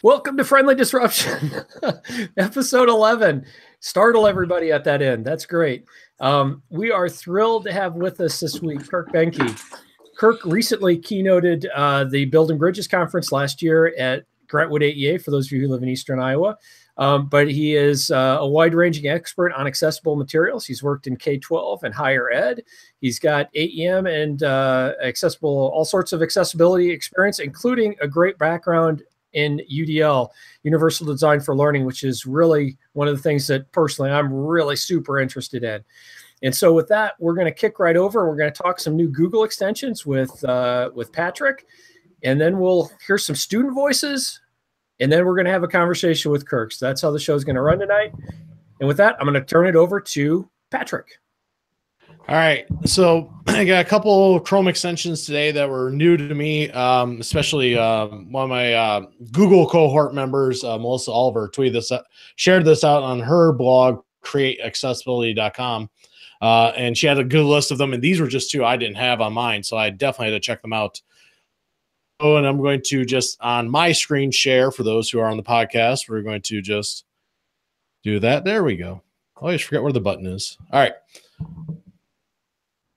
Welcome to Friendly Disruption, episode 11. Startle everybody at that end. That's great. We are thrilled to have with us this week Kirk Benke. Kirk recently keynoted the Building Bridges Conference last year at Grantwood AEA, for those of you who live in Eastern Iowa. But he is a wide-ranging expert on accessible materials. He's worked in K-12 and higher ed. He's got AEM and all sorts of accessibility experience, including a great background in UDL, Universal Design for Learning, which is really one of the things that personally I'm really super interested in. And so with that, we're going to kick right over. We're going to talk some new Google extensions with Patrick, and then we'll hear some student voices, and then we're going to have a conversation with Kirk. So that's how the show is going to run tonight. And with that, I'm going to turn it over to Patrick. All right. So I got a couple Chrome extensions today that were new to me, especially one of my Google cohort members, Melissa Oliver, shared this out on her blog, createaccessibility.com. And she had a good list of them. And these were just two I didn't have on mine. So I definitely had to check them out. Oh, and I'm going to just on my screen share for those who are on the podcast. We're going to just do that. There we go. I always forget where the button is. All right.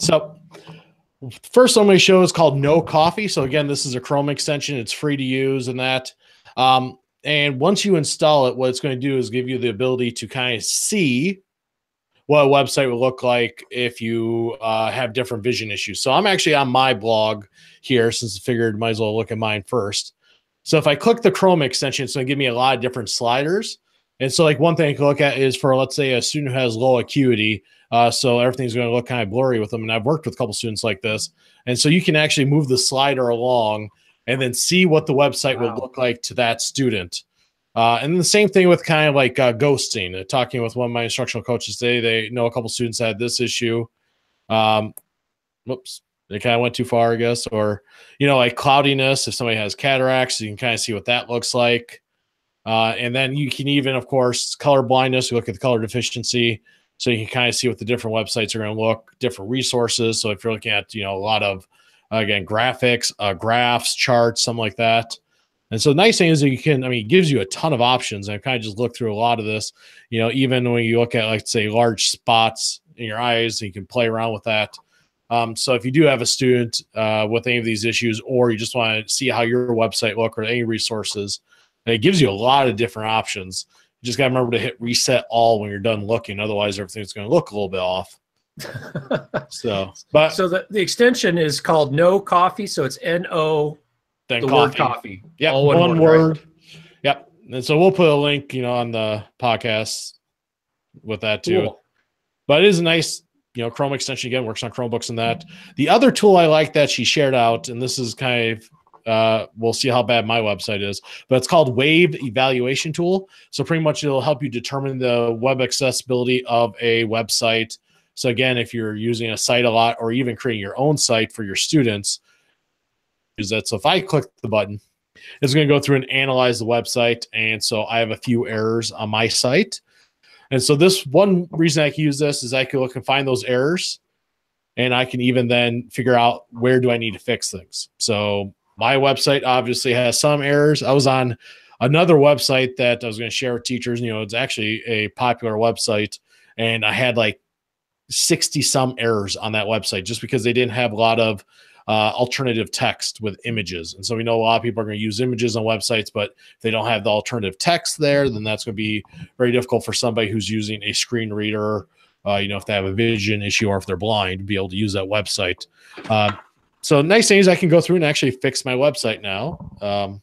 So first one we show is called No Coffee. So again, this is a Chrome extension. It's free to use and that. And once you install it, what it's going to do is give you the ability to kind of see what a website will look like if you have different vision issues. So I'm actually on my blog here, since I figured might as well look at mine first. So if I click the Chrome extension, it's going to give me a lot of different sliders. And so like one thing I can look at is for, let's say, a student who has low acuity. So everything's going to look kind of blurry with them. And I've worked with a couple students like this. And so you can actually move the slider along and then see what the website would look like to that student. And then the same thing with kind of like ghosting. Talking with one of my instructional coaches today, they know a couple students had this issue. Whoops, they kind of went too far, I guess. Or, like cloudiness. If somebody has cataracts, you can kind of see what that looks like. And then you can even, of course, color blindness. You look at the color deficiency. So you can kind of see what the different websites are going to look, different resources. So if you're looking at, a lot of, again, graphics, graphs, charts, something like that. And so the nice thing is that it gives you a ton of options. And I've kind of just looked through a lot of this, even when you look at, like, say, large spots in your eyes, you can play around with that. So if you do have a student with any of these issues, or you just want to see how your website look or any resources, it gives you a lot of different options. You just got to remember to hit reset all when you're done looking. Otherwise, everything's going to look a little bit off. So the extension is called No Coffee. So it's N-O, then the coffee. word coffee. Yep, all one word. Right? Yep. And so we'll put a link, on the podcast with that too. Cool. But it is a nice, Chrome extension. Again, works on Chromebooks and that. The other tool I like that she shared out, and this is kind of, we'll see how bad my website is, but it's called Wave Evaluation Tool. So pretty much it'll help you determine the web accessibility of a website. So again, if you're using a site a lot, or even creating your own site for your students, use that. So if I click the button, it's going to go through and analyze the website. And so I have a few errors on my site. And so this one reason I can use this is I can look and find those errors, and I can even then figure out where do I need to fix things. So my website obviously has some errors. I was on another website that I was going to share with teachers. It's actually a popular website, and I had like 60 some errors on that website just because they didn't have a lot of alternative text with images. And so we know a lot of people are going to use images on websites, but if they don't have the alternative text there, then that's going to be very difficult for somebody who's using a screen reader, if they have a vision issue or if they're blind, to be able to use that website. So nice thing is I can go through and actually fix my website now.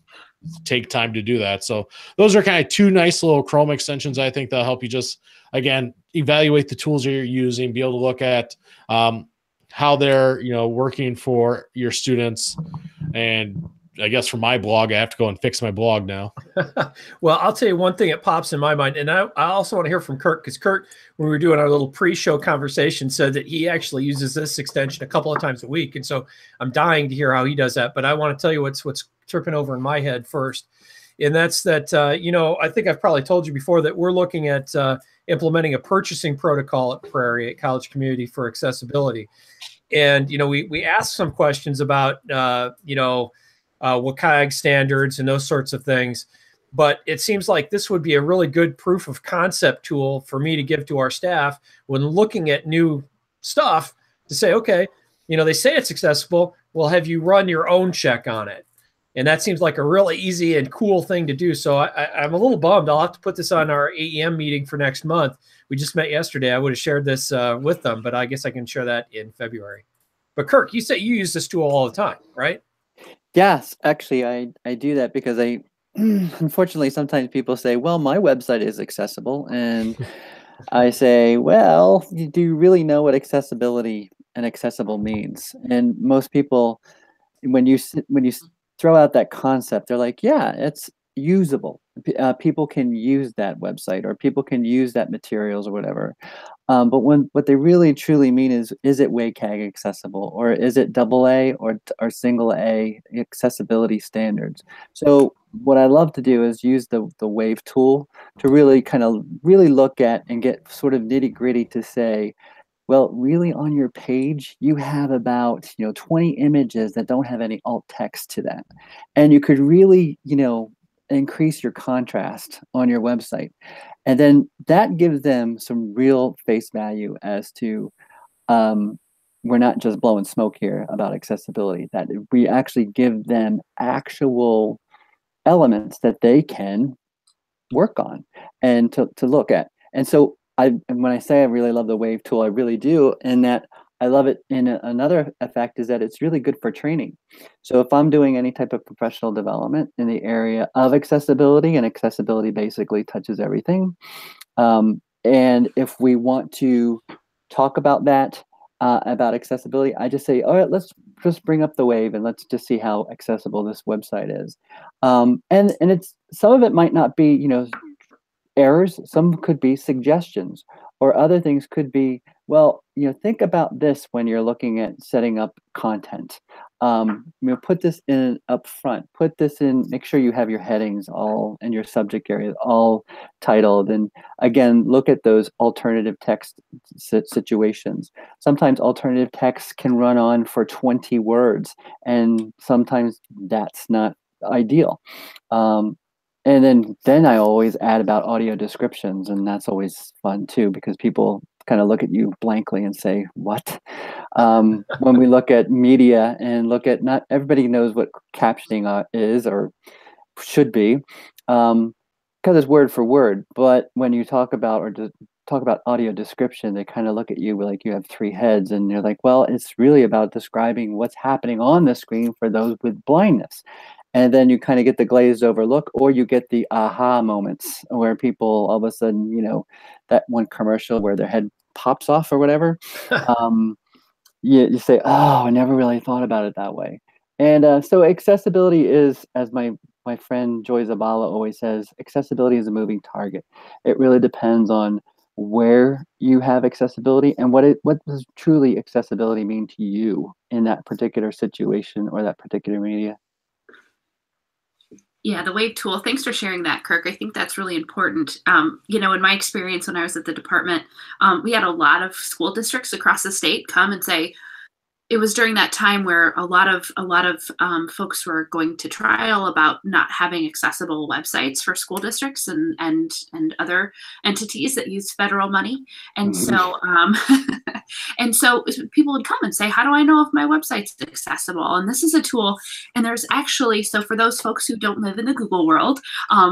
Take time to do that. So those are kind of two nice little Chrome extensions. I think that'll help you just, again, evaluate the tools you're using, be able to look at how they're, working for your students. And I guess for my blog, I have to go and fix my blog now. Well, I'll tell you one thing that pops in my mind. And I also want to hear from Kirk, because Kirk, when we were doing our little pre-show conversation, said that he actually uses this extension a couple of times a week. And so I'm dying to hear how he does that. But I want to tell you what's tripping over in my head first. And that's that, I think I've probably told you before that we're looking at implementing a purchasing protocol at Prairie, at College Community, for accessibility. And, we asked some questions about, WCAG standards and those sorts of things. But it seems like this would be a really good proof of concept tool for me to give to our staff when looking at new stuff to say, okay, you know, they say it's accessible. Well, have you run your own check on it? And that seems like a really easy and cool thing to do. So I'm a little bummed. I'll have to put this on our AEM meeting for next month. We just met yesterday. I would have shared this with them, but I guess I can share that in February. But Kirk, you say you use this tool all the time, right? Yes, actually, I do that because unfortunately, sometimes people say, well, my website is accessible. And I say, well, do you really know what accessibility and accessible means? And most people, when you throw out that concept, they're like, yeah, it's usable. People can use that website, or people can use that materials or whatever. But what they really truly mean is it WCAG accessible, or is it AA or single A accessibility standards? So what I love to do is use the WAVE tool to really really look at and get sort of nitty gritty to say, well, really on your page, you have about 20 images that don't have any alt text to that. And you could really, increase your contrast on your website. And then that gives them some real face value as to we're not just blowing smoke here about accessibility, that we actually give them actual elements that they can work on and to look at. And so and when I say I really love the WAVE tool, I really do. And that I love it in another effect is that it's really good for training. So if I'm doing any type of professional development in the area of accessibility, and accessibility basically touches everything. And if we want to talk about that, about accessibility, I just say, all right, let's just bring up the WAVE and let's just see how accessible this website is. And it's, some of it might not be, errors, some could be suggestions, or other things could be, well, think about this when you're looking at setting up content. Put this in up front, put this in, make sure you have your headings all and your subject areas all titled. And again, look at those alternative text situations. Sometimes alternative text can run on for 20 words, and sometimes that's not ideal. And then I always add about audio descriptions, and that's always fun too, because people kind of look at you blankly and say, what? When we look at media and look at, not everybody knows what captioning is or should be, because it's word for word. But when you talk about audio description, they kind of look at you like you have three heads, and you're like, well, it's really about describing what's happening on the screen for those with blindness. And then you kind of get the glazed over look, or you get the aha moments where people all of a sudden, that one commercial where their head pops off or whatever. You say, oh, I never really thought about it that way. And so accessibility is, as my friend Joy Zabala always says, accessibility is a moving target. It really depends on where you have accessibility and what does truly accessibility mean to you in that particular situation or that particular media. Yeah, the WAVE tool. Thanks for sharing that, Kirk. I think that's really important. In my experience when I was at the department, we had a lot of school districts across the state come and say, it was during that time where a lot of folks were going to trial about not having accessible websites for school districts and other entities that use federal money. And so and so people would come and say, how do I know if my website's accessible? And this is a tool. And there's actually, so for those folks who don't live in the Google world,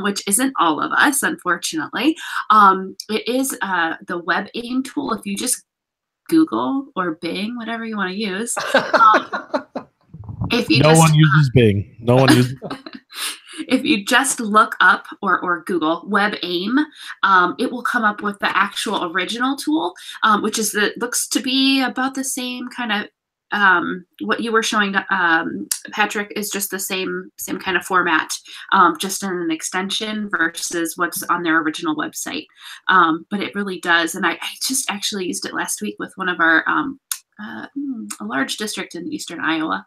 which isn't all of us, unfortunately, it is the WebAIM tool. If you just Google or Bing, whatever you want to use. If you no one uses Bing. No one uses. If you just look up or Google WebAIM, it will come up with the actual original tool, which is looks to be about the same kind of. What you were showing, Patrick, is just the same kind of format, just in an extension versus what's on their original website. But it really does. And I just actually used it last week with one of our, a large district in eastern Iowa.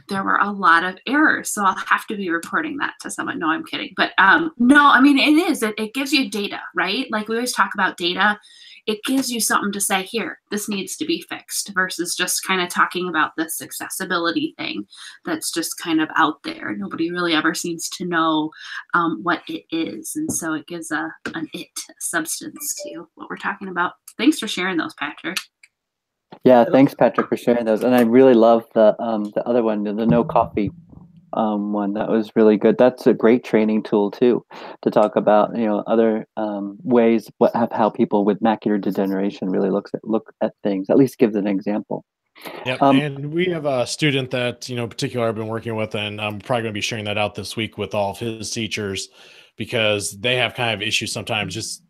There were a lot of errors. So I'll have to be reporting that to someone. No, I'm kidding. But no, I mean, it is. It gives you data, right? Like we always talk about data. it gives you something to say, here, this needs to be fixed, versus just kind of talking about this accessibility thing that's just kind of out there. Nobody really ever seems to know what it is. And so it gives a substance to what we're talking about. Thanks for sharing those, Patrick. Yeah, thanks, Patrick, for sharing those. And I really love the other one, the no coffee one. That was really good. That's a great training tool too, to talk about, you know, other ways how people with macular degeneration really look at things. At least gives an example. Yep. And we have a student that, you know, in particular I've been working with, and I'm probably going to be sharing that out this week with all of his teachers, because they have kind of issues sometimes just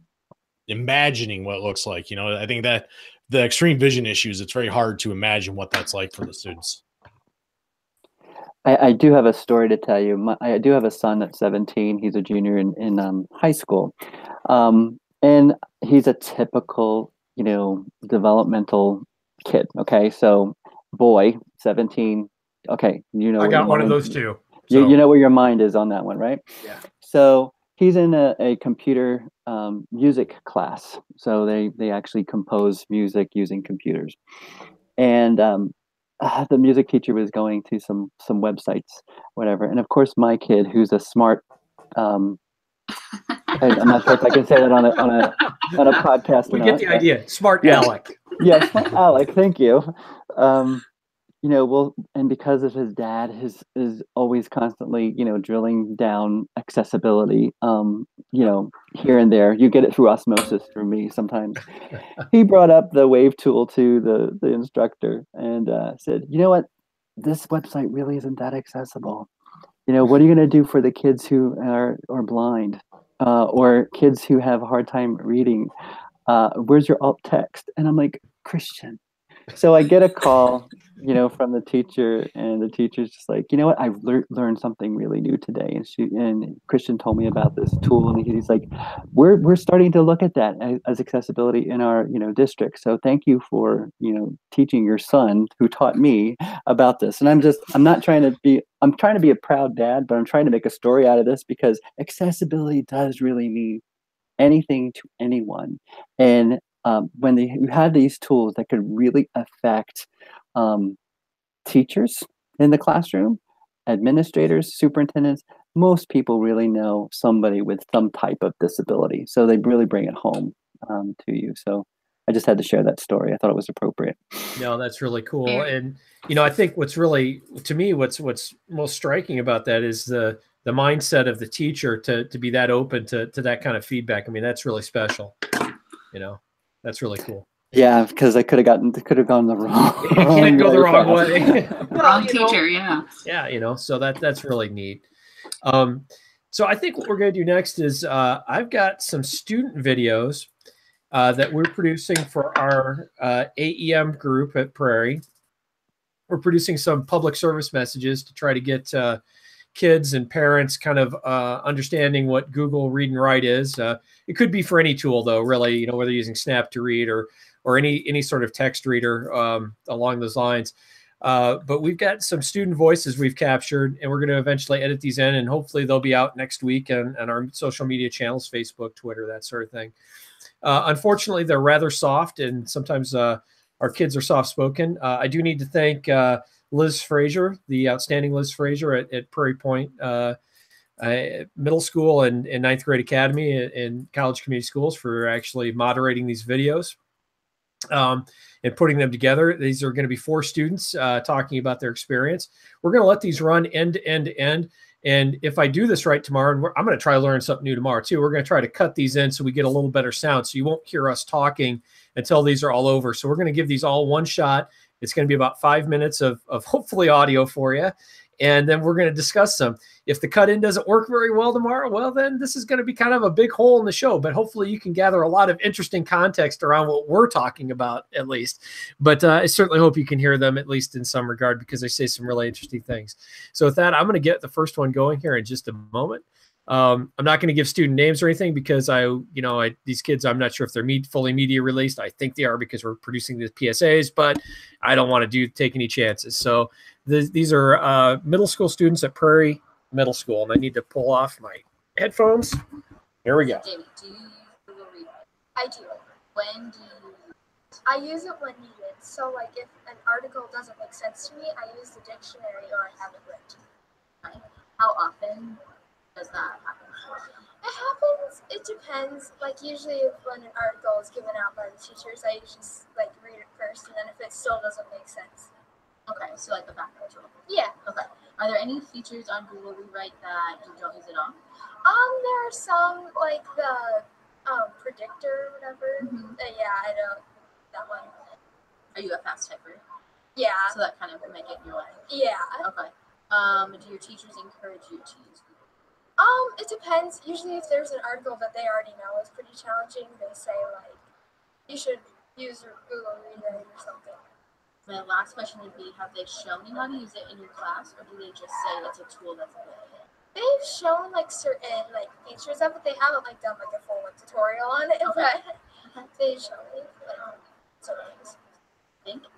imagining what it looks like. You know, I think that the extreme vision issues, it's very hard to imagine what that's like for the students. I do have a story to tell you. I do have a son that's 17. He's a junior in high school. And he's a typical, you know, developmental kid. Okay. So boy, 17. Okay. You know, I got one of those too. So. You know where your mind is on that one, right? Yeah. So he's in a computer music class. So they actually compose music using computers. And the music teacher was going to some websites, whatever. And of course, my kid, who's a smart, I'm not sure if I can say that on a podcast. We get the idea. Smart Alec. Yeah, smart Alec. Thank you. You know, and because of his dad, is always constantly, you know, drilling down accessibility, you know, here and there. You get it through osmosis through me sometimes. He brought up the Wave tool to the instructor and said, you know what, this website really isn't that accessible. You know, what are you going to do for the kids who are blind or kids who have a hard time reading? Where's your alt text? And I'm like, Christian. So I get a call, you know, from the teacher, and the teacher's just like, you know what, I've learned something really new today. And Christian told me about this tool, and he's like, we're starting to look at that as accessibility in our, you know, district. So thank you for, you know, teaching your son who taught me about this. And I'm trying to be a proud dad, but I'm trying to make a story out of this, because accessibility does really mean anything to anyone. And when you have these tools that could really affect teachers in the classroom, administrators, superintendents, most people really know somebody with some type of disability. So they really bring it home to you. So I just had to share that story. I thought it was appropriate. No, that's really cool. And, you know, I think what's really, to me, what's most striking about that is the mindset of the teacher to be that open to that kind of feedback. I mean, that's really special, you know. That's really cool. Yeah, because I could have gone the wrong. You can't go the wrong way. Wrong teacher, yeah. Yeah, you know, so that's really neat. So I think what we're going to do next is I've got some student videos that we're producing for our AEM group at Prairie. We're producing some public service messages to try to get kids and parents kind of understanding what Google Read and Write is. It could be for any tool, though, really, you know, whether you're using Snap to Read or any sort of text reader along those lines. But we've got some student voices we've captured, and we're going to eventually edit these in, and hopefully they'll be out next week on our social media channels, Facebook, Twitter, that sort of thing. Unfortunately, they're rather soft, and sometimes our kids are soft-spoken. I do need to thank Liz Frazier, the outstanding Liz Frazier at Prairie Point Middle School and Ninth Grade Academy in College Community Schools, for actually moderating these videos and putting them together. These are going to be 4 students talking about their experience. We're going to let these run end to end to end. And if I do this right tomorrow, and I'm going to try to learn something new tomorrow too, we're going to try to cut these in so we get a little better sound. So you won't hear us talking until these are all over. So we're going to give these all one shot. It's going to be about 5 minutes of hopefully audio for you. And then we're going to discuss some. If the cut in doesn't work very well tomorrow, well, then this is going to be kind of a big hole in the show. But hopefully you can gather a lot of interesting context around what we're talking about, at least. But I certainly hope you can hear them, at least in some regard, because they say some really interesting things. So with that, I'm going to get the first one going here in just a moment. I'm not going to give student names or anything, because these kids, I'm not sure if they're fully media released. I think they are, because we're producing the PSAs, but I don't want to take any chances. So these are middle school students at Prairie Middle School, and I need to pull off my headphones. Here we go. Jamie, do you use Google Read? I do. when do you? I use it when needed. So, like, if an article doesn't make sense to me, I use the dictionary or I have it written. How often does that happen? It happens. It depends. Like, usually when an article is given out by the teachers, I usually like read it first, and then if it still doesn't make sense. Okay, so like the background tool. Yeah. Okay. Are there any features on Google Rewrite that you don't use at all? There are some like the predictor or whatever. Yeah, I don't. That one. Are you a fast typer? Yeah. So that kind of would make it in your way. Yeah. Okay. Do your teachers encourage you to use Google? It depends. Usually, if there's an article that they already know is pretty challenging, they say like, you should use Google Reader or something. My last question would be: have they shown you how to use it in your class, or do they just say it's a tool that's good? They've shown like certain like features of it. They haven't like done like a full like, tutorial on it, but they've shown me like certain things. Thank you.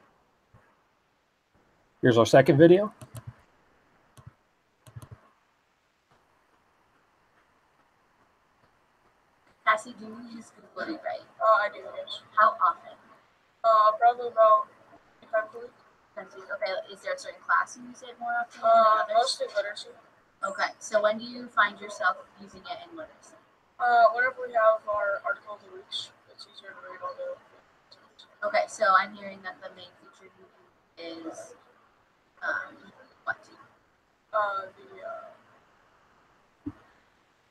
Here's our second video. Cassie, do you use Google Rewrite? I do, yes. How often? Probably about 5 weeks. Okay, is there a certain class you use it more often than others? Mostly literacy. Okay, so when do you find yourself using it in literacy? Whenever we have our articles of the weeks, it's easier to read all the. Okay, so I'm hearing that the main feature you use is what?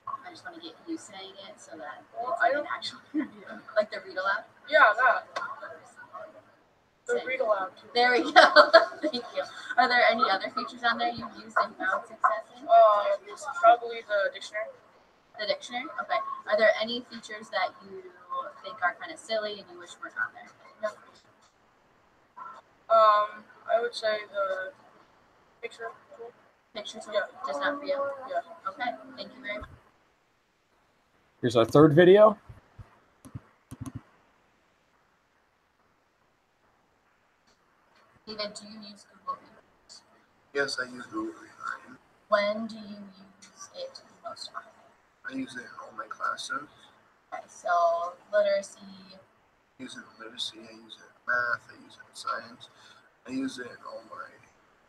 I just want to get you saying it so that Well, it's I like don't- an actual review, like the read aloud. Yeah, that. The Say- read aloud too. There we go. Thank you. Are there any other features on there you've used and found success in? It's probably the dictionary. The dictionary? Okay. Are there any features that you think are kind of silly and you wish weren't on there? No. I would say the picture tool. Pictures? Yeah. Just not for you? Yeah. Okay. Thank you very much. Here's our third video. David, do you use Google Reader? Yes, I use Google Reader. When do you use it the most often? I use it in all my classes. Okay, so literacy. I use it in literacy, I use it in math, I use it in science. I use it in all my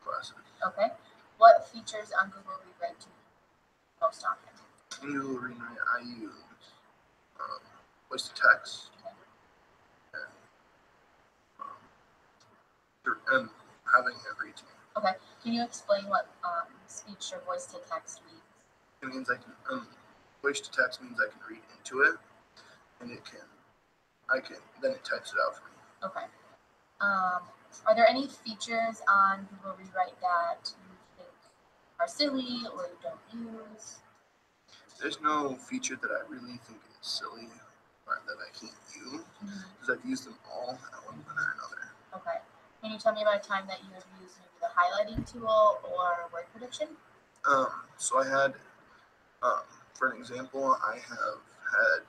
classes. Okay. What features on Google Rewrite do you use most often? In Google Reader, I use voice to text and having it read to me. Okay. Can you explain what speech or voice to text means? It means I can voice to text means I can read into it, and then it types it out for me. Okay. Are there any features on Google Rewrite that you think are silly or you don't use? There's no feature that I really think is silly or that I can't use because I've used them all at one point or another. Okay. Can you tell me about a time that you have used maybe the highlighting tool or word prediction? So I had, for an example, I have had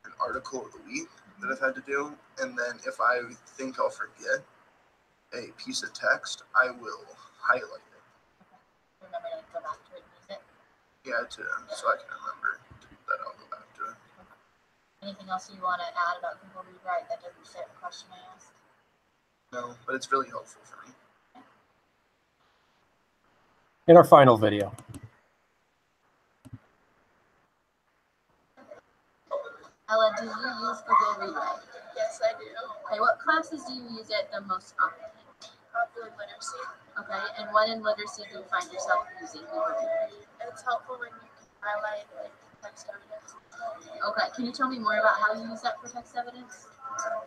an article of the week that I've had to do, and then if I think I'll forget a piece of text, I will highlight it. Okay. Remember to go back to it and use it. Yeah, so I can remember that I'll go back to it. Anything else you want to add about Google Rewrite that doesn't fit the question I asked? No, but it's really helpful for me. In our final video. Ella, do you use Google Rewrite? Yes, I do. Okay, what classes do you use it the most often? Probably literacy. Okay, and when in literacy do you find yourself using Google Rewrite? And it's helpful when you can highlight like text evidence. Okay, can you tell me more about how you use that for text evidence?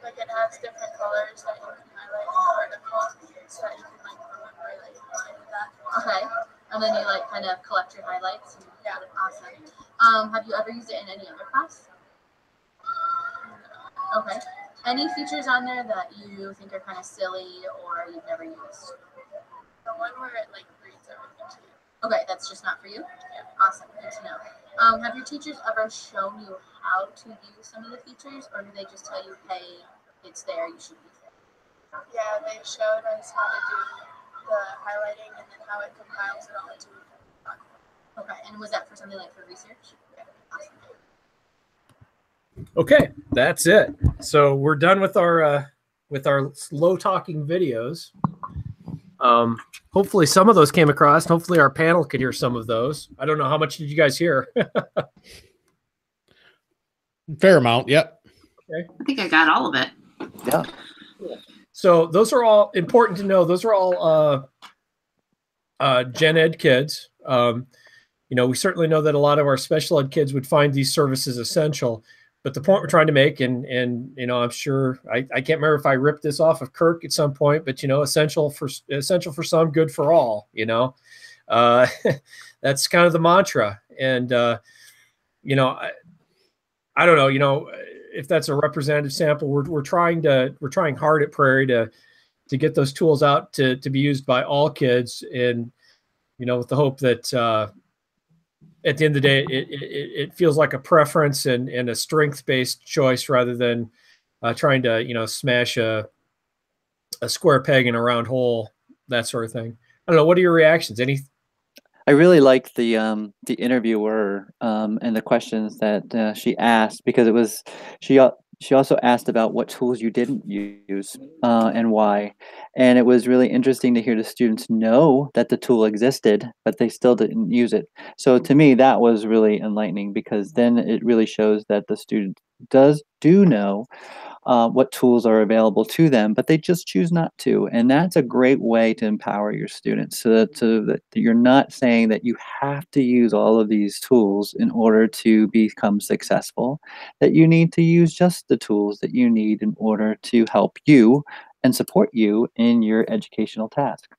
Like it has different colors that you can highlight in the article so that you can like remember that you highlighted that. Okay, and then you like kind of collect your highlights. Yeah. Awesome. Have you ever used it in any other class? Okay. Any features on there that you think are kind of silly or you've never used? The one where it like reads everything to you. Okay, that's just not for you? Yeah. Awesome, good to know. Have your teachers ever shown you how to use some of the features, or do they just tell you, hey, it's there, you should use it? Yeah, they showed us how to do the highlighting and then how it compiles it all into a document. Okay, and was that for something like for research? Yeah. Awesome. Okay, that's it. So we're done with our slow talking videos. Hopefully some of those came across. Hopefully our panel could hear some of those. I don't know, how much did you guys hear? Fair amount. Yep. Okay. I think I got all of it. Yeah. So those are all important to know. Those are all gen ed kids. We certainly know that a lot of our special ed kids would find these services essential. But the point we're trying to make, and I'm sure I can't remember if I ripped this off of Kirk at some point, but essential for some, good for all. That's kind of the mantra. And I don't know, if that's a representative sample. We're trying hard at Prairie to get those tools out to be used by all kids, and with the hope that at the end of the day, it feels like a preference and a strength-based choice rather than trying to, smash a square peg in a round hole, that sort of thing. I don't know. What are your reactions? I really liked the interviewer and the questions that she asked, because she also asked about what tools you didn't use and why. And it was really interesting to hear the students know that the tool existed, but they still didn't use it. So to me, that was really enlightening, because then it really shows that the student do know what tools are available to them, but they just choose not to. And that's a great way to empower your students, so that you're not saying that you have to use all of these tools in order to become successful, that you need to use just the tools that you need in order to help you and support you in your educational task.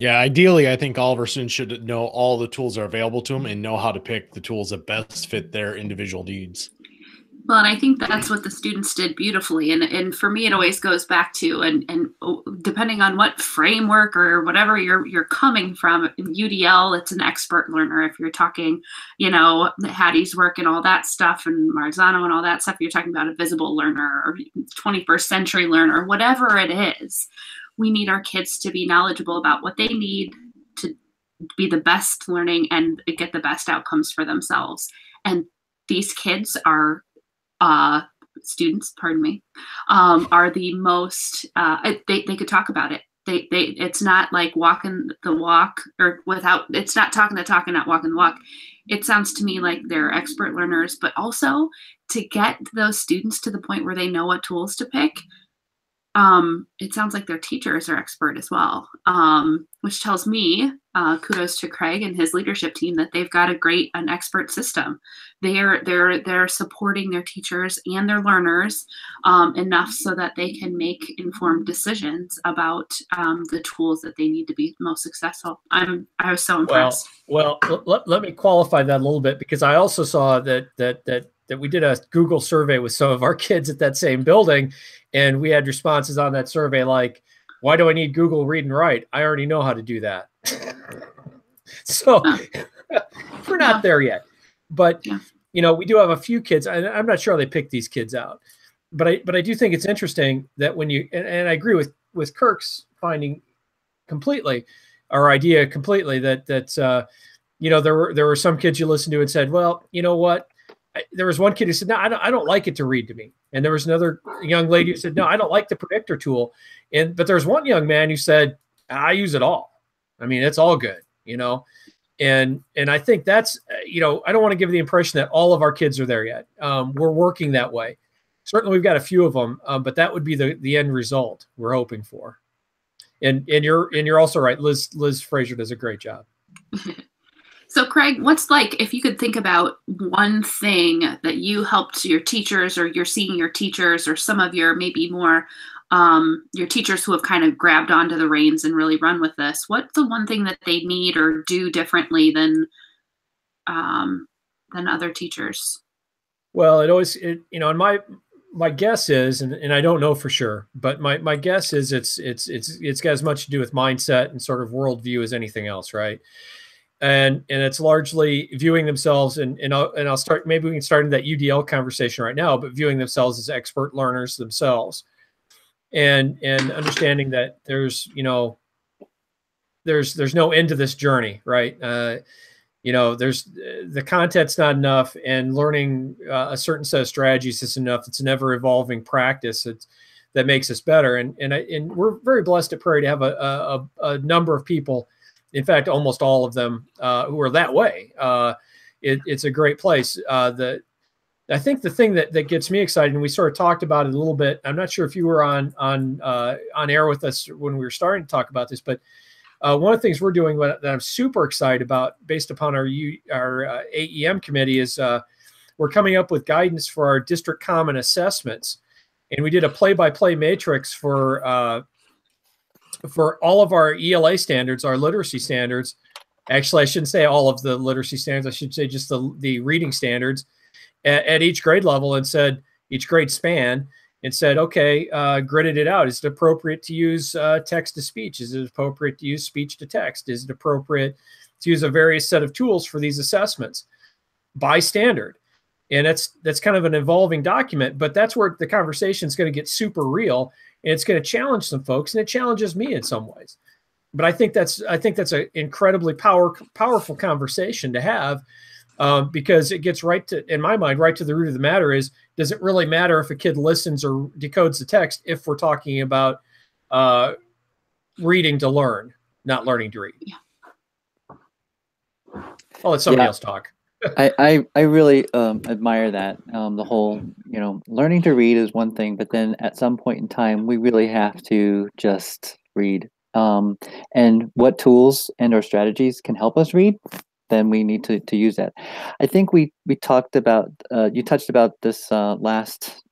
Yeah, ideally, I think all of our students should know all the tools are available to them and know how to pick the tools that best fit their individual needs. Well, and I think that's what the students did beautifully. And for me, it always goes back to, and depending on what framework or whatever you're coming from, in UDL, it's an expert learner. If you're talking, Hattie's work and all that stuff, and Marzano and all that stuff, you're talking about a visible learner or 21st century learner, whatever it is. We need our kids to be knowledgeable about what they need to be the best learning and get the best outcomes for themselves. And these kids are students, are the most, they could talk about it. It's not like walking the walk, or it's not talking the talk and not walking the walk. It sounds to me like they're expert learners, but also to get those students to the point where they know what tools to pick. It sounds like their teachers are expert as well, which tells me, kudos to Craig and his leadership team, that they've got an expert system. They're supporting their teachers and their learners enough so that they can make informed decisions about the tools that they need to be most successful. I was so impressed. Well, let me qualify that a little bit, because I also saw that we did a Google survey with some of our kids at that same building, and we had responses on that survey like, "Why do I need Google Read and Write? I already know how to do that." So we're not there yet, but we do have a few kids. I'm not sure how they pick these kids out, but I do think it's interesting that when and I agree with Kirk's finding completely, our idea completely, that there were some kids you listened to and said, well, you know what? There was one kid who said, no, I don't like it to read to me. And there was another young lady who said, no, I don't like the predictor tool. But there's one young man who said, I use it all. I mean, it's all good, and I think that's, I don't want to give the impression that all of our kids are there yet. We're working that way. Certainly we've got a few of them, but that would be the end result we're hoping for. And you're also right. Liz Frazier does a great job. So Craig, what's like, if you could think about one thing that you helped your teachers, or you're seeing your teachers, or some of your maybe more your teachers who have kind of grabbed onto the reins and really run with this, what's the one thing that they need or do differently than other teachers? Well, and my guess is, and I don't know for sure, but my guess is it's got as much to do with mindset and sort of worldview as anything else, right? And it's largely viewing themselves, and I'll start, maybe we can start in that UDL conversation right now, but viewing themselves as expert learners themselves, and understanding that there's no end to this journey, right? there's the content's not enough, and learning a certain set of strategies is enough. It's an ever evolving practice that makes us better. And we're very blessed at Prairie to have a number of people, in fact, almost all of them who are that way. It's a great place. I think the thing that gets me excited, and we sort of talked about it a little bit. I'm not sure if you were on air with us when we were starting to talk about this, but one of the things we're doing that I'm super excited about, based upon our AEM committee, is we're coming up with guidance for our district common assessments, and we did a play-by-play matrix for all of our ELA standards, our literacy standards. Actually, I shouldn't say all of the literacy standards. I should say just the reading standards at each grade level, and said each grade span, and said, okay, gridded it out. Is it appropriate to use text to speech? Is it appropriate to use speech to text? Is it appropriate to use a various set of tools for these assessments by standard? And that's kind of an evolving document, but that's where the conversation is going to get super real, and it's going to challenge some folks, and it challenges me in some ways. But I think that's an incredibly powerful conversation to have. Because it gets in my mind, right to the root of the matter is, does it really matter if a kid listens or decodes the text if we're talking about reading to learn, not learning to read? Yeah. I'll let somebody else talk. I really admire that. The whole, learning to read is one thing, but then at some point in time, we really have to just read. And what tools and or strategies can help us read, then we need to use that. I think we talked about, you touched about this last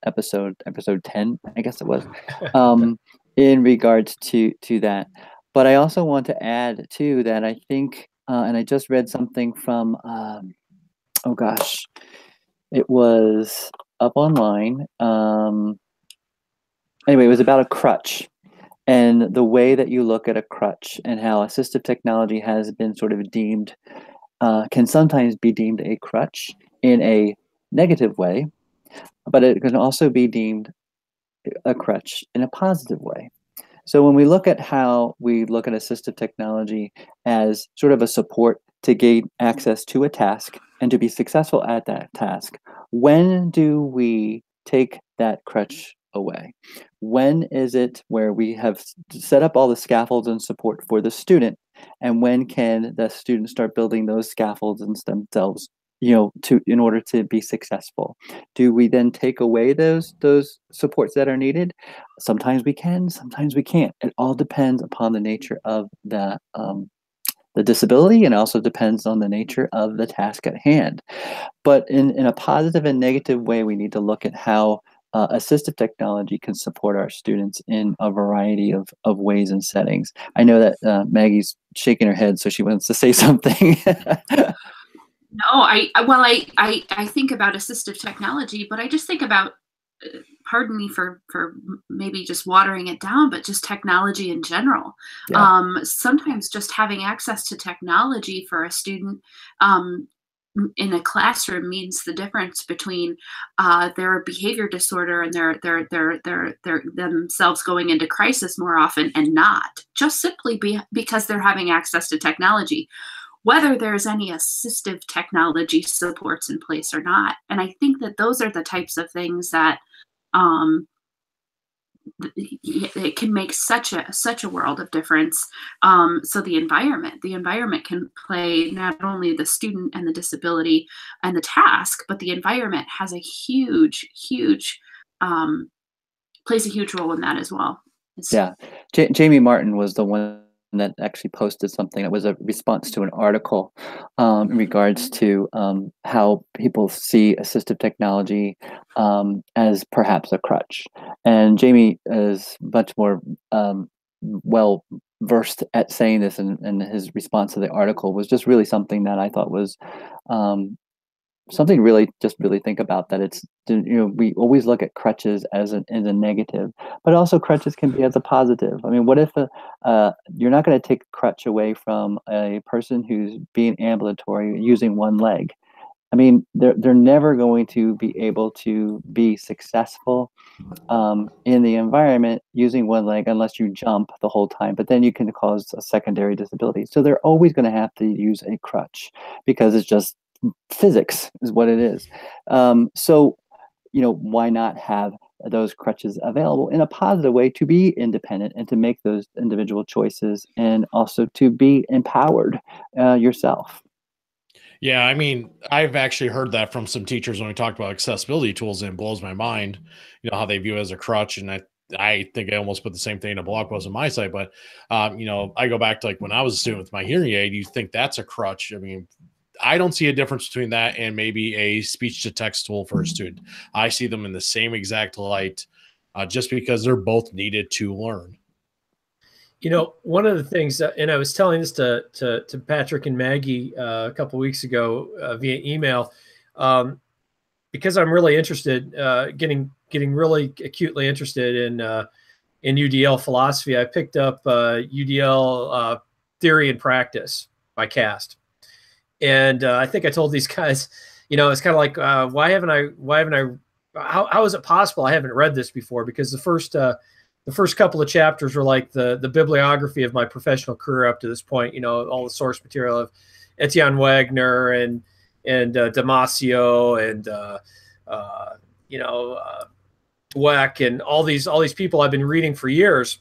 episode 10, I guess it was, in regards to that. But I also want to add too that I think, and I just read something from, oh gosh, it was up online. Anyway, it was about a crutch. And the way that you look at a crutch, and how assistive technology has been sort of deemed, can sometimes be deemed a crutch in a negative way, but it can also be deemed a crutch in a positive way. So when we look at how we look at assistive technology as sort of a support to gain access to a task and to be successful at that task, when do we take that crutch away? When is it where we have set up all the scaffolds and support for the student, and when can the student start building those scaffolds and themselves, in order to be successful? Do we then take away those supports that are needed? Sometimes we can, sometimes we can't. It all depends upon the nature of the disability, and also depends on the nature of the task at hand. But in a positive and negative way, we need to look at how assistive technology can support our students in a variety of ways and settings. I know that Maggie's shaking her head, so she wants to say something. No, I think about assistive technology, but I just think about, pardon me for maybe just watering it down, but just technology in general. Yeah. Sometimes just having access to technology for a student in a classroom means the difference between their behavior disorder and their themselves going into crisis more often and not, just simply because they're having access to technology, whether there's any assistive technology supports in place or not. And I think that those are the types of things that it can make such a world of difference. So the environment can play not only the student and the disability and the task, but the environment has a huge plays a huge role in that as well. Yeah, Jamie Martin was the one that actually posted something that was a response to an article in regards to how people see assistive technology as perhaps a crutch. And Jamie is much more well versed at saying this, and his response to the article was just really something that I thought was something really think about, that it's, we always look at crutches as a negative, but also crutches can be as a positive. I mean, what if you're not going to take a crutch away from a person who's being ambulatory using one leg? I mean, they're never going to be able to be successful in the environment using one leg unless you jump the whole time, but then you can cause a secondary disability. So they're always going to have to use a crutch because it's just physics is what it is. So, you know, why not have those crutches available in a positive way to be independent and to make those individual choices and also to be empowered yourself. Yeah, I mean, I've actually heard that from some teachers when we talked about accessibility tools, and it blows my mind, you know, how they view it as a crutch. And I think I almost put the same thing in a blog post on my site, but, you know, I go back to like when I was a student with my hearing aid, you think that's a crutch. I mean, I don't see a difference between that and maybe a speech to text tool for a student. I see them in the same exact light, just because they're both needed to learn. You know, one of the things, and I was telling this to Patrick and Maggie a couple of weeks ago via email, because I'm really interested, getting really acutely interested in UDL philosophy. I picked up UDL Theory and Practice by Cast, and I think I told these guys, you know, it's kind of like, why haven't I? How is it possible I haven't read this before? Because the first couple of chapters were like the bibliography of my professional career up to this point. You know, all the source material of Etienne Wagner and Damasio and Dweck and all these people I've been reading for years.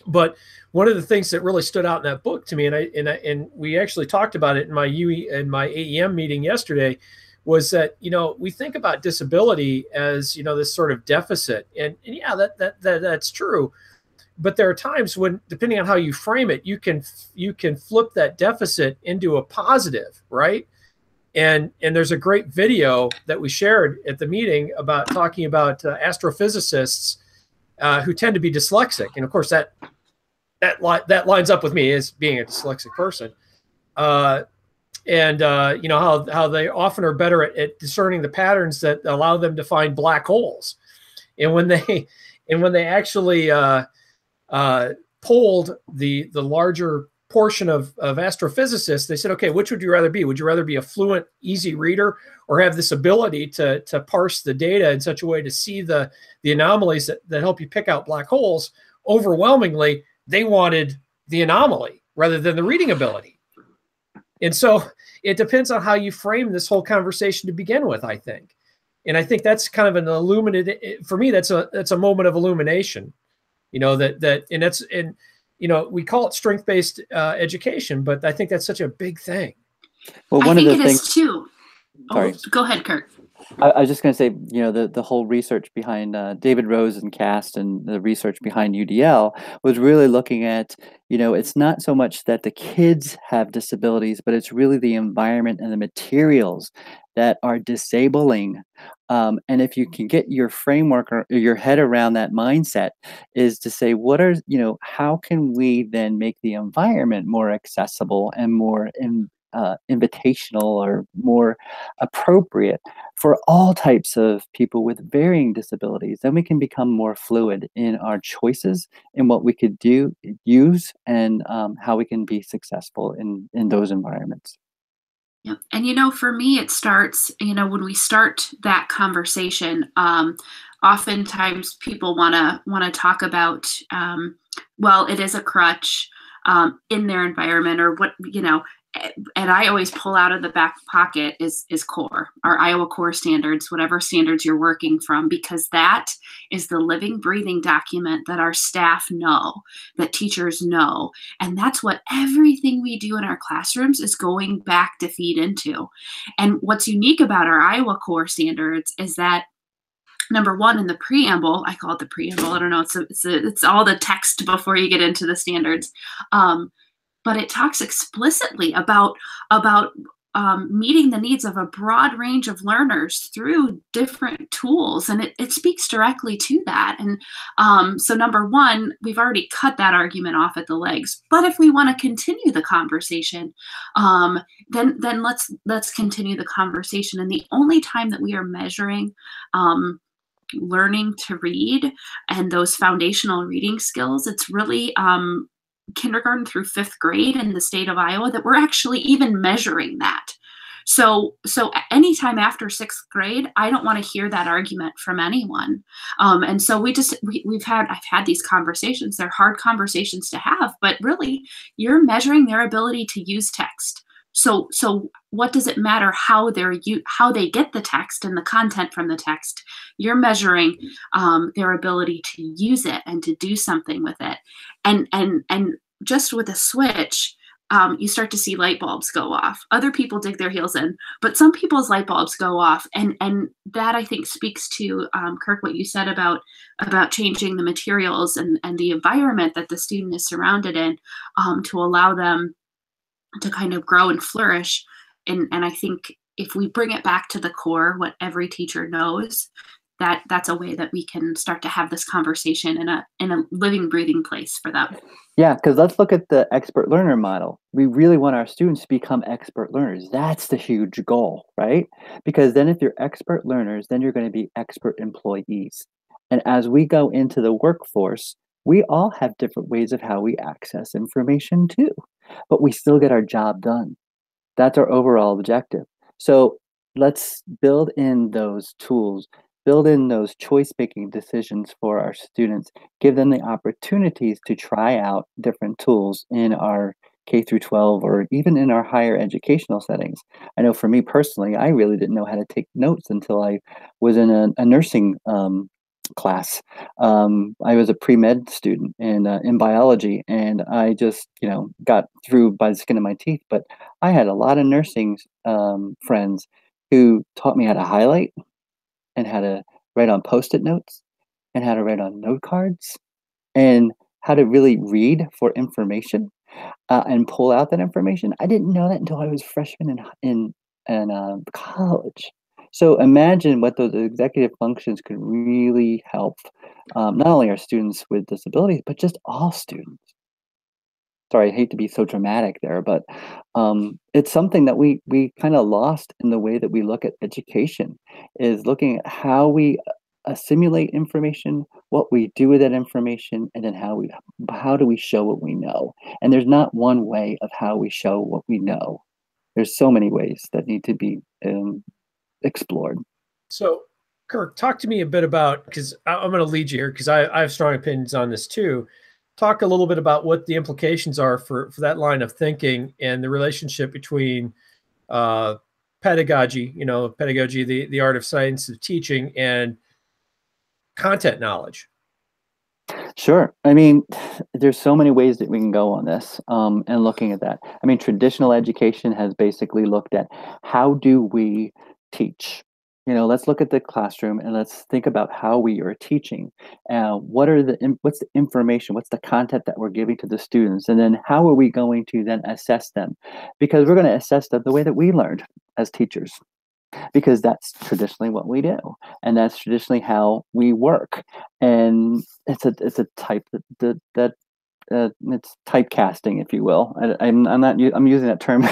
But one of the things that really stood out in that book to me, and we actually talked about it in my AEM meeting yesterday, was that, you know, we think about disability as, you know, this sort of deficit, and yeah, that's true. But there are times when, depending on how you frame it, you can flip that deficit into a positive, right? And there's a great video that we shared at the meeting about talking about astrophysicists who tend to be dyslexic, and of course that lines up with me as being a dyslexic person. And you know how they often are better at discerning the patterns that allow them to find black holes. And when they actually polled the larger portion of astrophysicists, they said, okay, which would you rather be? Would you rather be a fluent, easy reader, or have this ability to parse the data in such a way to see the anomalies that help you pick out black holes? Overwhelmingly, they wanted the anomaly rather than the reading ability. And so it depends on how you frame this whole conversation to begin with, I think. And I think that's kind of an illuminated, for me, that's a moment of illumination, you know, and you know, we call it strength-based education, but I think that's such a big thing. Well, one of the things too. Sorry. Oh, go ahead, Kurt. I was just going to say, you know, the whole research behind David Rose and Cast and the research behind UDL was really looking at, you know, it's not so much that the kids have disabilities, but it's really the environment and the materials that are disabling. And if you can get your framework or your head around that mindset, is to say, how can we then make the environment more accessible and more invitational or more appropriate for all types of people with varying disabilities? Then we can become more fluid in our choices in what we could use, and how we can be successful in those environments. Yeah. And, you know, for me, it starts, you know, when we start that conversation, oftentimes people want to talk about, well, it is a crutch in their environment, or what, you know, and I always pull out of the back pocket is CORE, our Iowa CORE standards, whatever standards you're working from, because that is the living, breathing document that our staff know, that teachers know. And that's what everything we do in our classrooms is going back to feed into. And what's unique about our Iowa CORE standards is that, number one, in the preamble, I call it the preamble, I don't know, it's all the text before you get into the standards. But it talks explicitly about meeting the needs of a broad range of learners through different tools, and it speaks directly to that. And so, number one, we've already cut that argument off at the legs. But if we want to continue the conversation, then let's continue the conversation. And the only time that we are measuring learning to read and those foundational reading skills, it's really kindergarten through 5th grade in the state of Iowa that we're actually even measuring that. So anytime after 6th grade, I don't want to hear that argument from anyone. And so I've had these conversations. They're hard conversations to have, but really you're measuring their ability to use text. So what does it matter how they get the text and the content from the text? You're measuring their ability to use it and to do something with it. And just with a switch, you start to see light bulbs go off. Other people dig their heels in, but some people's light bulbs go off. And that, I think, speaks to, Kirk, what you said about changing the materials and the environment that the student is surrounded in, to allow them to kind of grow and flourish. And I think if we bring it back to the core, what every teacher knows, that's a way that we can start to have this conversation in a living, breathing place for them. Yeah, because let's look at the expert learner model. We really want our students to become expert learners. That's the huge goal, right? Because then if you're expert learners, then you're going to be expert employees. And as we go into the workforce, we all have different ways of how we access information too, but we still get our job done. That's our overall objective. So let's build in those tools, build in those choice-making decisions for our students, give them the opportunities to try out different tools in our K through 12 or even in our higher educational settings. I know for me personally, I really didn't know how to take notes until I was in a nursing class. I was a pre-med student in biology, and I just, got through by the skin of my teeth. But I had a lot of nursing friends who taught me how to highlight and how to write on Post-it notes and how to write on note cards and how to really read for information and pull out that information. I didn't know that until I was a freshman in college. So imagine what those executive functions could really help not only our students with disabilities, but just all students. Sorry, I hate to be so dramatic there, but it's something that we kind of lost in the way that we look at education, is looking at how we assimilate information, what we do with that information, and then how do we show what we know. And there's not one way of how we show what we know. There's so many ways that need to be explored. So, Kirk, talk to me a bit about, because I'm going to lead you here, because I have strong opinions on this too. Talk a little bit about what the implications are for that line of thinking and the relationship between pedagogy, the art of science of teaching, and content knowledge. Sure. I mean, there's so many ways that we can go on this and looking at that. I mean, traditional education has basically looked at how do we teach? Let's look at the classroom and let's think about how we are teaching. What's the information? What's the content that we're giving to the students? And then how are we going to then assess them? Because we're going to assess them the way that we learned as teachers, because that's traditionally what we do, and that's traditionally how we work. And it's a type that it's typecasting, if you will. I'm using that term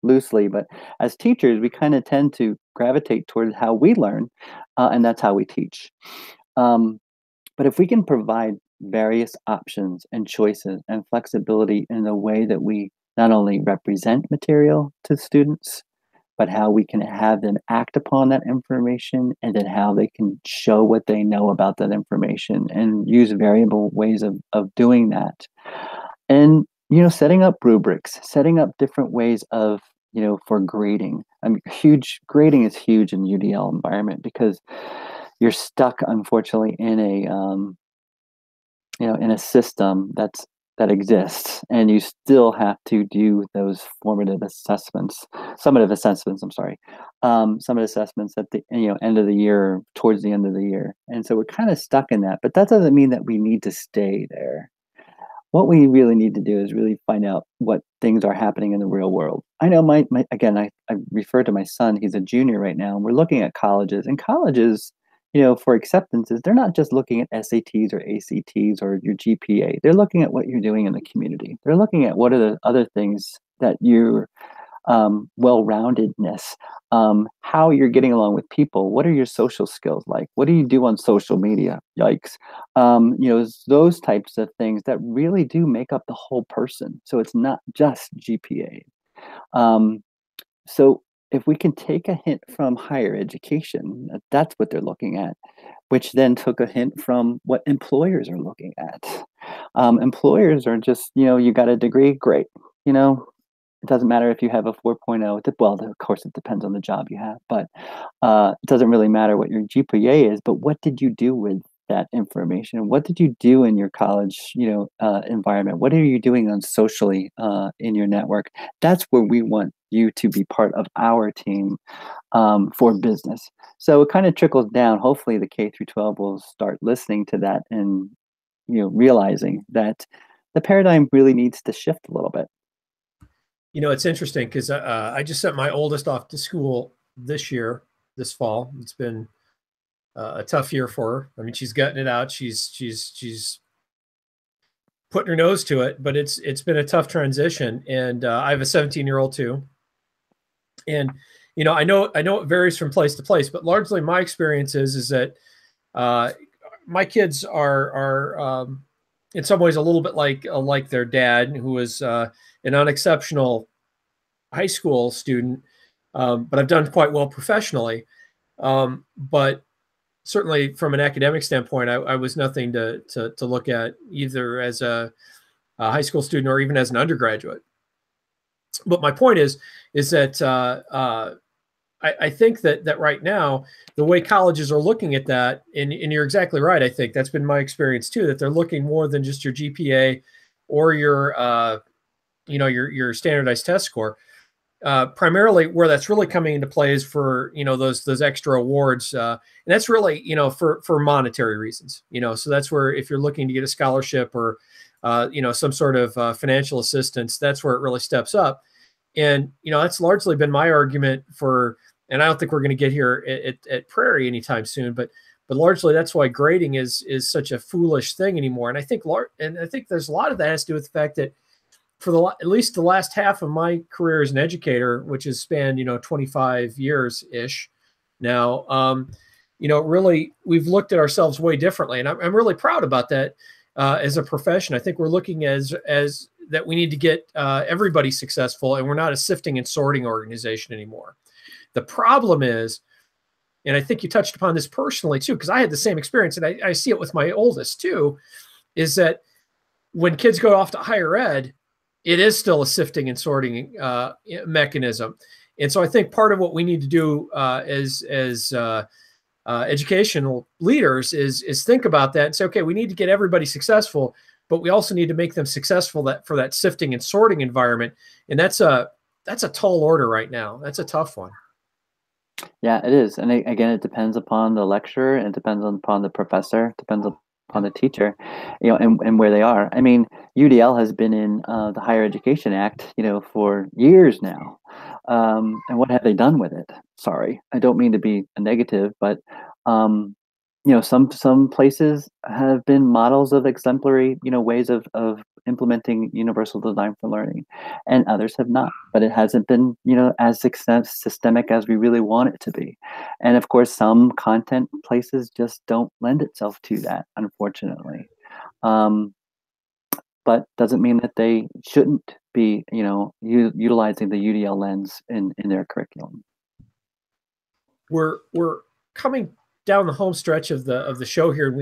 loosely, but as teachers, we kind of tend to gravitate towards how we learn, and that's how we teach. But if we can provide various options and choices and flexibility in the way that we not only represent material to students, but how we can have them act upon that information, and then how they can show what they know about that information and use variable ways of doing that. And, setting up rubrics, setting up different ways of, for grading. I mean, grading is huge in UDL environment, because you're stuck, unfortunately, in a system that exists, and you still have to do those summative assessments at the end of the year, towards the end of the year. And so we're kind of stuck in that, but that doesn't mean that we need to stay there. What we really need to do is really find out what things are happening in the real world. I know I refer to my son, he's a junior right now, and we're looking at colleges, and colleges, for acceptances, they're not just looking at SATs or ACTs or your GPA. They're looking at what you're doing in the community. They're looking at what are the other things that your well-roundedness, how you're getting along with people. What are your social skills like? What do you do on social media? Yikes. Those types of things that really do make up the whole person. So it's not just GPA. So if we can take a hint from higher education, that's what they're looking at, which then took a hint from what employers are looking at. Employers are just, you got a degree, great. It doesn't matter if you have a 4.0. Well, of course, it depends on the job you have, but it doesn't really matter what your GPA is. But what did you do with that information? What did you do in your college, environment? What are you doing on socially in your network? That's where we want you to be part of our team for business. So it kind of trickles down. Hopefully, the K through 12 will start listening to that and realizing that the paradigm really needs to shift a little bit. It's interesting because I just sent my oldest off to school this fall. It's been a tough year for her. I mean, she's gutting it out. She's putting her nose to it, but it's been a tough transition. And I have a 17-year-old too. And I know it varies from place to place, but largely my experience is that my kids are in some ways a little bit like their dad, who was an unexceptional high school student, but I've done quite well professionally. But certainly from an academic standpoint, I was nothing to look at either as a high school student or even as an undergraduate. But my point is that I think that right now, the way colleges are looking at that, and you're exactly right, I think that's been my experience too, that they're looking more than just your GPA or your standardized test score. Primarily where that's really coming into play is for, those extra awards. And that's really, for monetary reasons, so that's where if you're looking to get a scholarship or, some sort of financial assistance, that's where it really steps up. And, that's largely been my argument for, and I don't think we're going to get here at Prairie anytime soon, but largely that's why grading is such a foolish thing anymore. And I think there's a lot of that has to do with the fact that for at least the last half of my career as an educator, which has spanned, 25 years ish now, really we've looked at ourselves way differently. And I'm really proud about that as a profession. I think we're looking as that we need to get everybody successful, and we're not a sifting and sorting organization anymore. The problem is, and I think you touched upon this personally too, because I had the same experience, and I see it with my oldest too, is that when kids go off to higher ed, it is still a sifting and sorting mechanism. And so I think part of what we need to do as educational leaders is think about that and say, okay, we need to get everybody successful, but we also need to make them successful for that sifting and sorting environment. And that's a tall order right now. That's a tough one. Yeah, it is. And again, it depends upon the lecturer, and it depends upon the professor, it depends upon the teacher, and where they are. I mean, UDL has been in the Higher Education Act, for years now. And what have they done with it? Sorry, I don't mean to be a negative, but some places have been models of exemplary, ways of implementing universal design for learning, and others have not. But it hasn't been, as systemic as we really want it to be. And of course, some content places just don't lend itself to that, unfortunately. But doesn't mean that they shouldn't be, utilizing the UDL lens in their curriculum. We're coming down the home stretch of the show here, and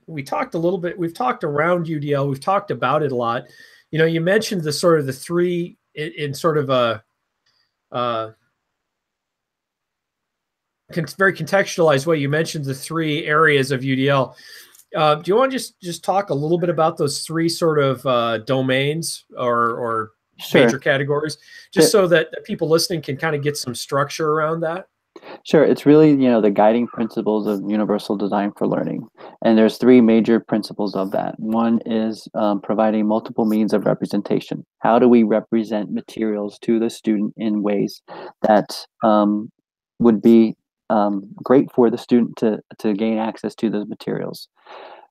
we talked a little bit. We've talked around UDL. We've talked about it a lot. You mentioned the three in sort of a very contextualized way. You mentioned the three areas of UDL. Do you want to just talk a little bit about those three sort of domains or Sure. major categories, just so that people listening can kind of get some structure around that? Sure. It's really, the guiding principles of universal design for learning. And there's three major principles of that. One is providing multiple means of representation. How do we represent materials to the student in ways that would be great for the student to gain access to those materials?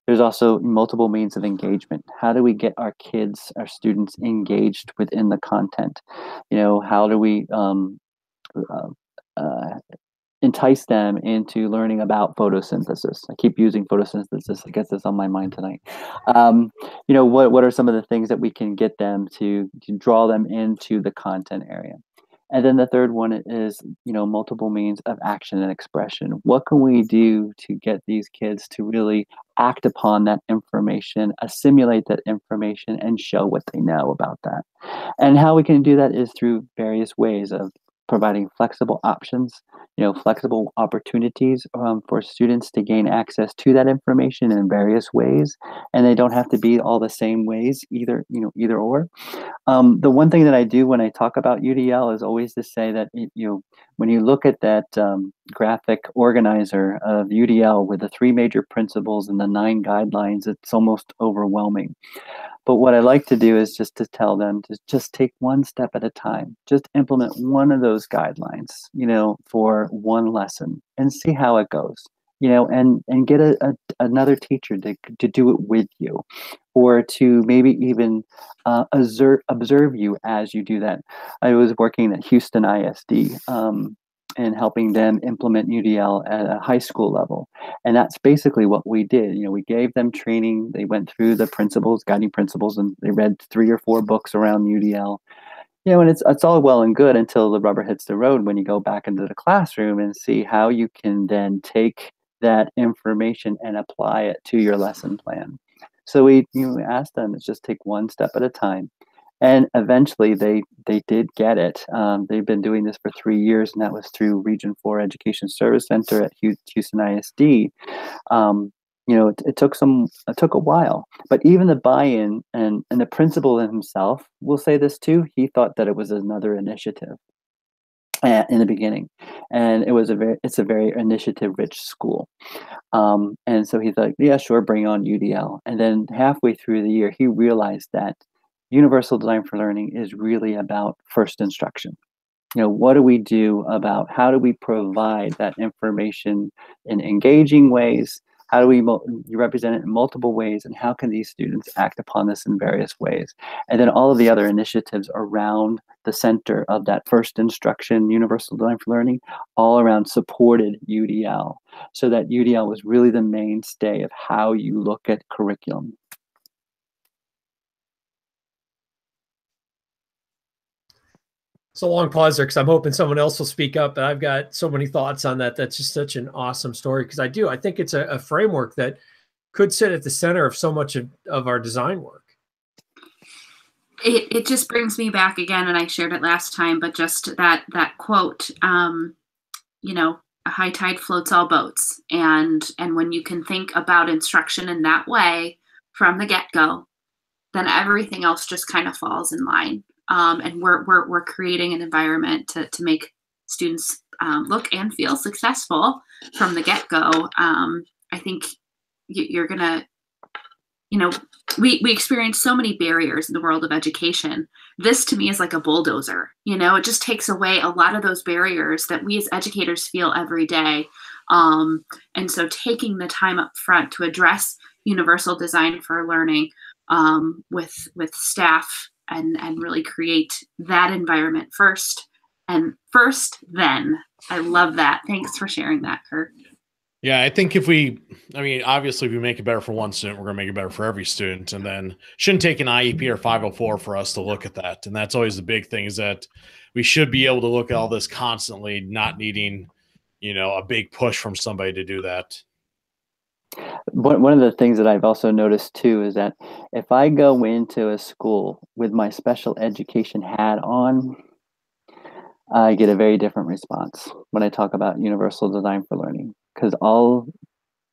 There's also multiple means of engagement. How do we get our kids, our students engaged within the content? How do we entice them into learning about photosynthesis? I keep using photosynthesis. I guess it's on my mind tonight. What are some of the things that we can get them to draw them into the content area? And then the third one is, multiple means of action and expression. What can we do to get these kids to really act upon that information, assimilate that information, and show what they know about that? And how we can do that is through various ways of providing flexible options, flexible opportunities for students to gain access to that information in various ways. And they don't have to be all the same ways either, either or. The one thing that I do when I talk about UDL is always to say that, when you look at that graphic organizer of UDL with the 3 major principles and the 9 guidelines, it's almost overwhelming. But what I like to do is just to tell them to just take one step at a time. Just implement one of those guidelines, for one lesson and see how it goes, and get another teacher to do it with you, or to maybe even observe you as you do that. I was working at Houston ISD, and helping them implement UDL at a high school level. And that's basically what we did. We gave them training. They went through the principles, guiding principles, and they read 3 or 4 books around UDL. And it's all well and good until the rubber hits the road when you go back into the classroom and see how you can then take that information and apply it to your lesson plan. So we asked them to just take one step at a time. And eventually they did get it. They've been doing this for 3 years, and that was through Region 4 Education Service Center at Houston ISD. It took a while, but even the buy-in and the principal himself will say this too. He thought that it was another initiative in the beginning, and it's a very initiative-rich school. And so he thought, yeah, sure, bring on UDL. And then halfway through the year, he realized that Universal Design for Learning is really about first instruction. What do we do about how do we provide that information in engaging ways? How do we represent it in multiple ways? And how can these students act upon this in various ways? And then all of the other initiatives around the center of that first instruction, Universal Design for Learning, all around supported UDL. So that UDL was really the mainstay of how you look at curriculum. It's a long pause there because I'm hoping someone else will speak up, but I've got so many thoughts on that. That's just such an awesome story because I think it's a framework that could sit at the center of so much of our design work. It just brings me back again, and I shared it last time, but just that quote, a high tide floats all boats. And when you can think about instruction in that way from the get-go, then everything else just kind of falls in line. And we're creating an environment to make students look and feel successful from the get-go. I think you're gonna, we experience so many barriers in the world of education. This to me is like a bulldozer. It just takes away a lot of those barriers that we as educators feel every day. And so taking the time up front to address Universal Design for Learning with staff and really create that environment first, then. I love that. Thanks for sharing that, Kirk. Yeah, I think obviously if we make it better for one student, we're going to make it better for every student. And then shouldn't take an IEP or 504 for us to look at that. And that's always the big thing, is that we should be able to look at all this constantly, not needing, a big push from somebody to do that. One of the things that I've also noticed too is that if I go into a school with my special education hat on, I get a very different response when I talk about Universal Design for Learning. Because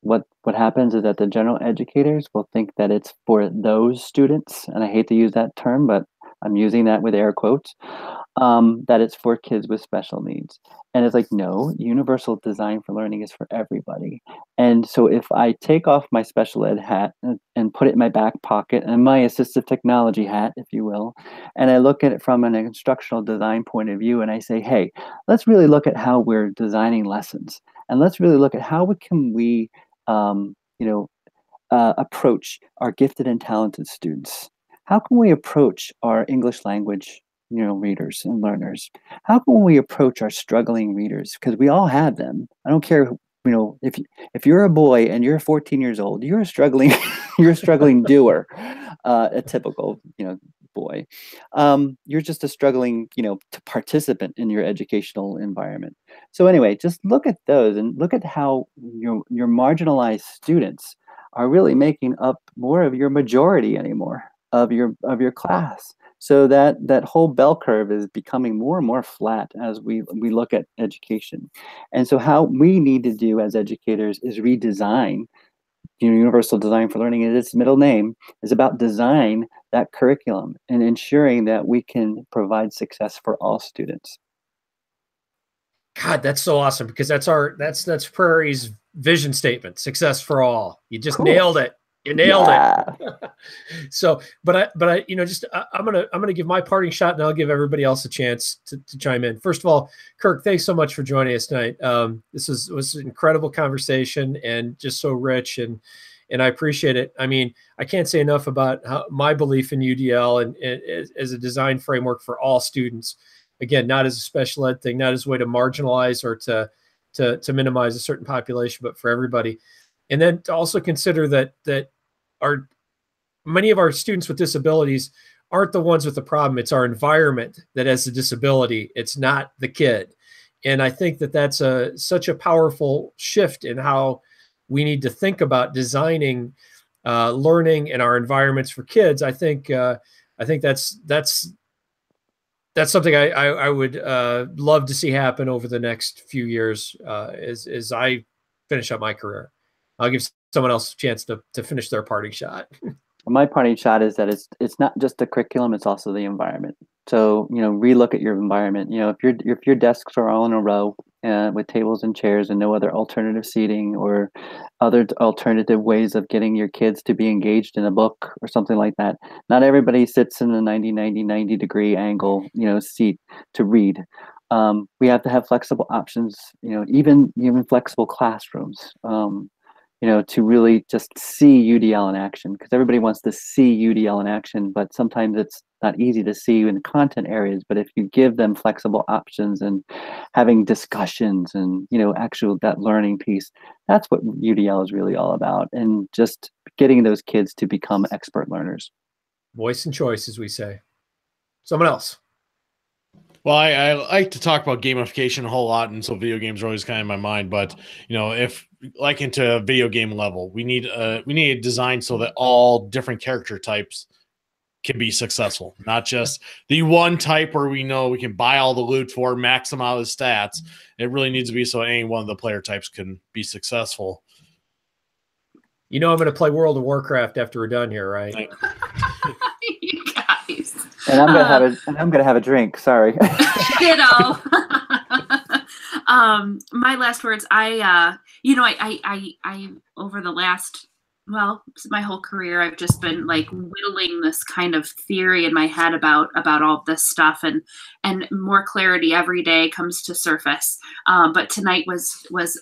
what happens is that the general educators will think that it's for those students, and I hate to use that term, but I'm using that with air quotes, that it's for kids with special needs. And it's like, no, Universal Design for Learning is for everybody. And so if I take off my special ed hat and put it in my back pocket, and my assistive technology hat, if you will, and I look at it from an instructional design point of view, and I say, hey, let's really look at how we're designing lessons. And let's really look at how can we approach our gifted and talented students. How can we approach our English language readers and learners? How can we approach our struggling readers? Because we all have them. I don't care, if you're a boy and you're 14 years old, you're a struggling doer, a typical, boy. You're just a struggling, participant in your educational environment. So anyway, just look at those and look at how your marginalized students are really making up more of your majority anymore of your class. So that whole bell curve is becoming more and more flat as we look at education. And so how we need to do as educators is redesign. Universal Design for Learning, and its middle name is about design that curriculum and ensuring that we can provide success for all students. God, that's so awesome, because that's Prairie's vision statement: success for all. You just nailed it. You nailed it. So, but I, I'm gonna give my parting shot, and I'll give everybody else a chance to chime in. First of all, Kirk, thanks so much for joining us tonight. This was an incredible conversation and just so rich, and I appreciate it. I mean, I can't say enough about my belief in UDL and as a design framework for all students. Again, not as a special ed thing, not as a way to marginalize or to minimize a certain population, but for everybody. And then to also consider that many of our students with disabilities aren't the ones with the problem. It's our environment that has the disability. It's not the kid. And I think that's such a powerful shift in how we need to think about designing learning in our environments for kids. I think that's something I would love to see happen over the next few years as I finish up my career. I'll give someone else a chance to finish their parting shot. My parting shot is that it's not just the curriculum; it's also the environment. So relook at your environment. If your desks are all in a row with tables and chairs and no other alternative seating or other alternative ways of getting your kids to be engaged in a book or something like that. Not everybody sits in a 90 degree angle seat to read. We have to have flexible options. Even flexible classrooms. To really just see UDL in action, because everybody wants to see UDL in action, but sometimes it's not easy to see in content areas. But if you give them flexible options and having discussions and, actual that learning piece, that's what UDL is really all about. And just getting those kids to become expert learners. Voice and choice, as we say. Someone else. Well, I like to talk about gamification a whole lot, and so video games are always kind of in my mind. But if like into a video game level, we need a design so that all different character types can be successful, not just the one type where we know we can buy all the loot for, max them out of the stats. It really needs to be so any one of the player types can be successful. I'm going to play World of Warcraft after we're done here, right? You guys. And I'm gonna have a drink. Sorry. Ditto. My last words. I over the last, my whole career, I've just been like whittling this kind of theory in my head about all this stuff, and more clarity every day comes to surface. But tonight was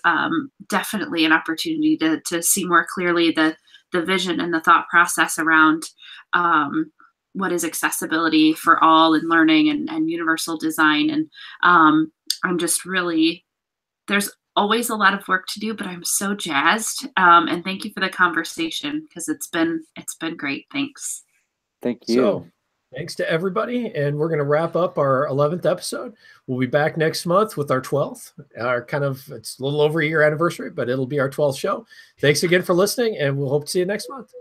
definitely an opportunity to see more clearly the vision and the thought process around what is accessibility for all in learning and universal design. And I'm just really, there's always a lot of work to do, but I'm so jazzed. And thank you for the conversation, because it's been great. Thanks. Thank you. So, thanks to everybody. And we're going to wrap up our 11th episode. We'll be back next month with our 12th, it's a little over a year anniversary, but it'll be our 12th show. Thanks again for listening, and we'll hope to see you next month.